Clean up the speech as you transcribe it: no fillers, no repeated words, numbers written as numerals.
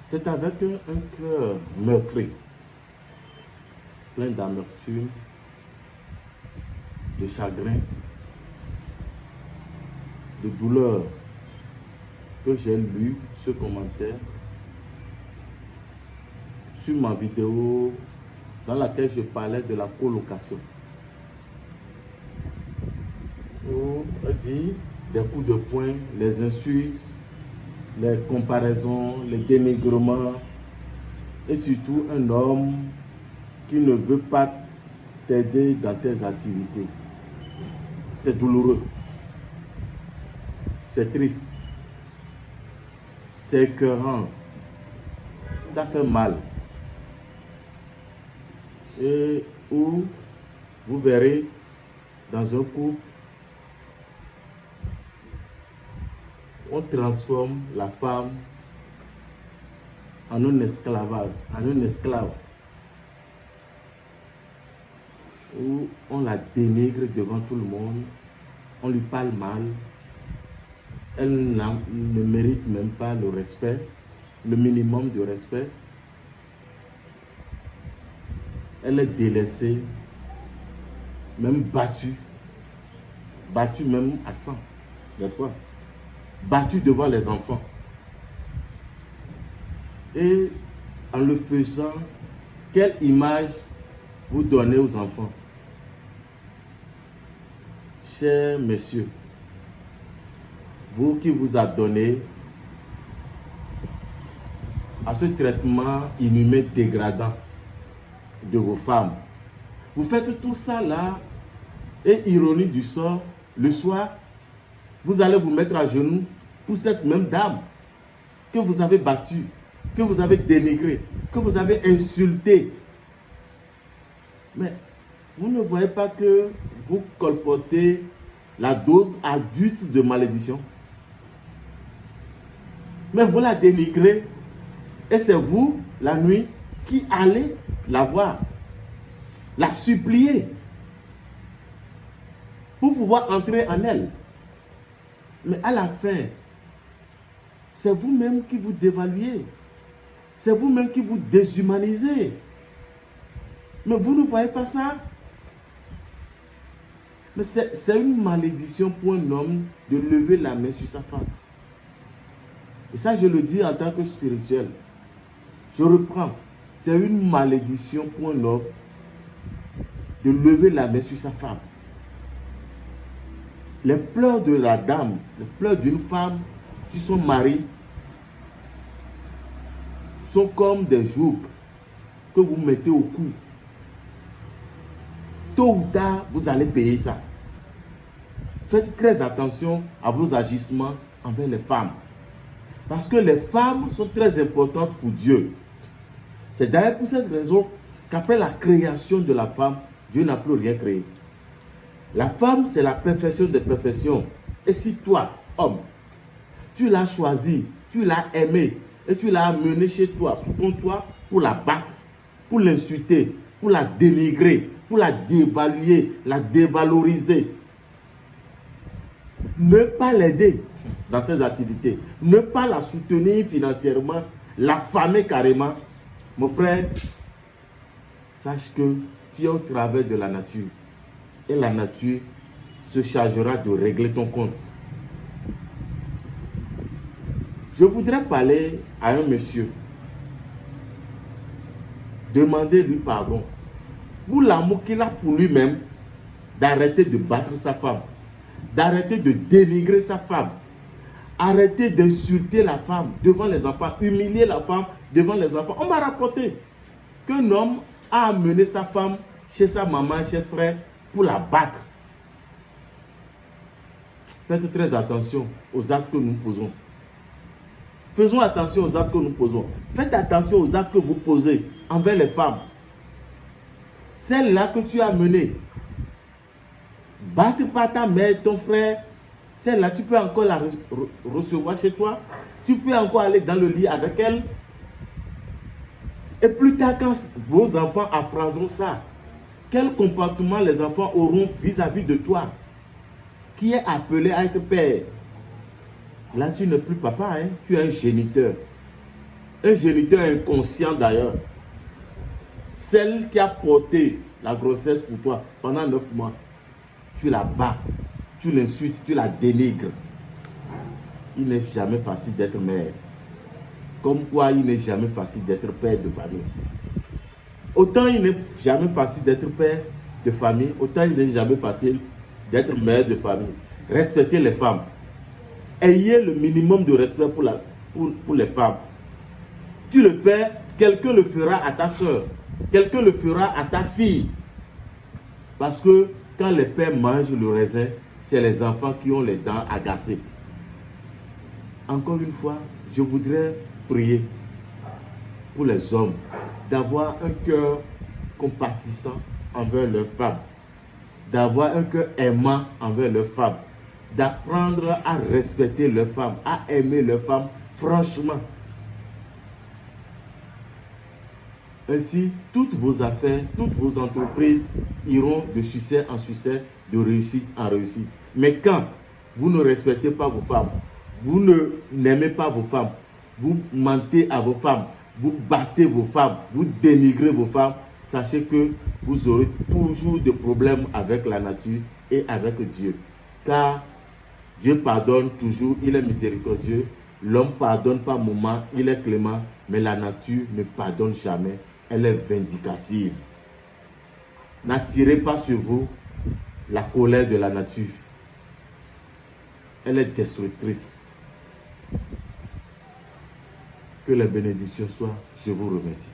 C'est avec un cœur meurtri, plein d'amertume, de chagrin, de douleur que j'ai lu ce commentaire sur ma vidéo dans laquelle je parlais de la colocation. On dit des coups de poing, les insultes, les comparaisons, les dénigrements et surtout un homme qui ne veut pas t'aider dans tes activités. C'est douloureux, c'est triste, c'est écœurant, ça fait mal. Et où vous verrez dans un couple, on transforme la femme en un esclavage, en un esclave, où on la dénigre devant tout le monde, on lui parle mal, elle ne mérite même pas le respect, le minimum de respect. Elle est délaissée, même battue même à 100 des fois, battue devant les enfants. Et en le faisant, quelle image vous donnez aux enfants? Chers messieurs, vous qui vous adonnez à ce traitement inhumain dégradant de vos femmes, vous faites tout ça là, et ironie du sort, le soir, vous allez vous mettre à genoux pour cette même dame que vous avez battue, que vous avez dénigrée, que vous avez insultée. Mais vous ne voyez pas que vous colportez la dose adulte de malédiction? Mais vous la dénigrez et c'est vous, la nuit, qui allez la voir, la supplier pour pouvoir entrer en elle. Mais à la fin, c'est vous-même qui vous dévaluez. C'est vous-même qui vous déshumanisez. Mais vous ne voyez pas ça? Mais c'est une malédiction pour un homme de lever la main sur sa femme. Et ça, je le dis en tant que spirituel. Je reprends. C'est une malédiction pour un homme de lever la main sur sa femme. Les pleurs de la dame, les pleurs d'une femme sur son mari sont comme des jougs que vous mettez au cou. Tôt ou tard, vous allez payer ça. Faites très attention à vos agissements envers les femmes. Parce que les femmes sont très importantes pour Dieu. C'est d'ailleurs pour cette raison qu'après la création de la femme, Dieu n'a plus rien créé. La femme, c'est la perfection des perfections. Et si toi, homme, tu l'as choisie, tu l'as aimée, et tu l'as amenée chez toi, sous ton toit, pour la battre, pour l'insulter, pour la dénigrer, pour la dévaluer, la dévaloriser, ne pas l'aider dans ses activités, ne pas la soutenir financièrement, l'affamer carrément, mon frère, sache que tu es au travers de la nature. Et la nature se chargera de régler ton compte. Je voudrais parler à un monsieur. Demandez-lui pardon. Pour l'amour qu'il a pour lui-même, d'arrêter de battre sa femme, d'arrêter de dénigrer sa femme, arrêter d'insulter la femme devant les enfants, humilier la femme devant les enfants. On m'a rapporté qu'un homme a amené sa femme chez sa maman, chez frère, pour la battre. Faites très attention aux actes que nous posons. Faisons attention aux actes que nous posons. Faites attention aux actes que vous posez envers les femmes. Celle-là que tu as amenée. Battre pas ta mère, ton frère. Celle-là, tu peux encore la recevoir chez toi. Tu peux encore aller dans le lit avec elle. Et plus tard, quand vos enfants apprendront ça, quel comportement les enfants auront vis-à-vis de toi, qui est appelé à être père? Là, tu n'es plus papa, hein? Tu es un géniteur. un géniteur inconscient d'ailleurs. Celle qui a porté la grossesse pour toi pendant 9 mois, tu la bats, tu l'insultes, tu la dénigres. Il n'est jamais facile d'être mère. Comme quoi il n'est jamais facile d'être père de famille. Autant il n'est jamais facile d'être père de famille, autant il n'est jamais facile d'être mère de famille. Respectez les femmes. Ayez le minimum de respect pour les femmes. Tu le fais, quelqu'un le fera à ta soeur. Quelqu'un le fera à ta fille. Parce que quand les pères mangent le raisin, c'est les enfants qui ont les dents agacées. Encore une fois, je voudrais prier pour les hommes d'avoir un cœur compatissant envers leurs femmes, d'avoir un cœur aimant envers leurs femmes, d'apprendre à respecter leurs femmes, à aimer leurs femmes franchement. Ainsi, toutes vos affaires, toutes vos entreprises iront de succès en succès, de réussite en réussite. Mais quand vous ne respectez pas vos femmes, vous n'aimez pas vos femmes, vous mentez à vos femmes, vous battez vos femmes, vous dénigrez vos femmes, sachez que vous aurez toujours des problèmes avec la nature et avec Dieu. Car Dieu pardonne toujours, il est miséricordieux. L'homme pardonne par moment, il est clément, mais la nature ne pardonne jamais, elle est vindicative. N'attirez pas sur vous la colère de la nature. Elle est destructrice. Que les bénédictions soient, je vous remercie.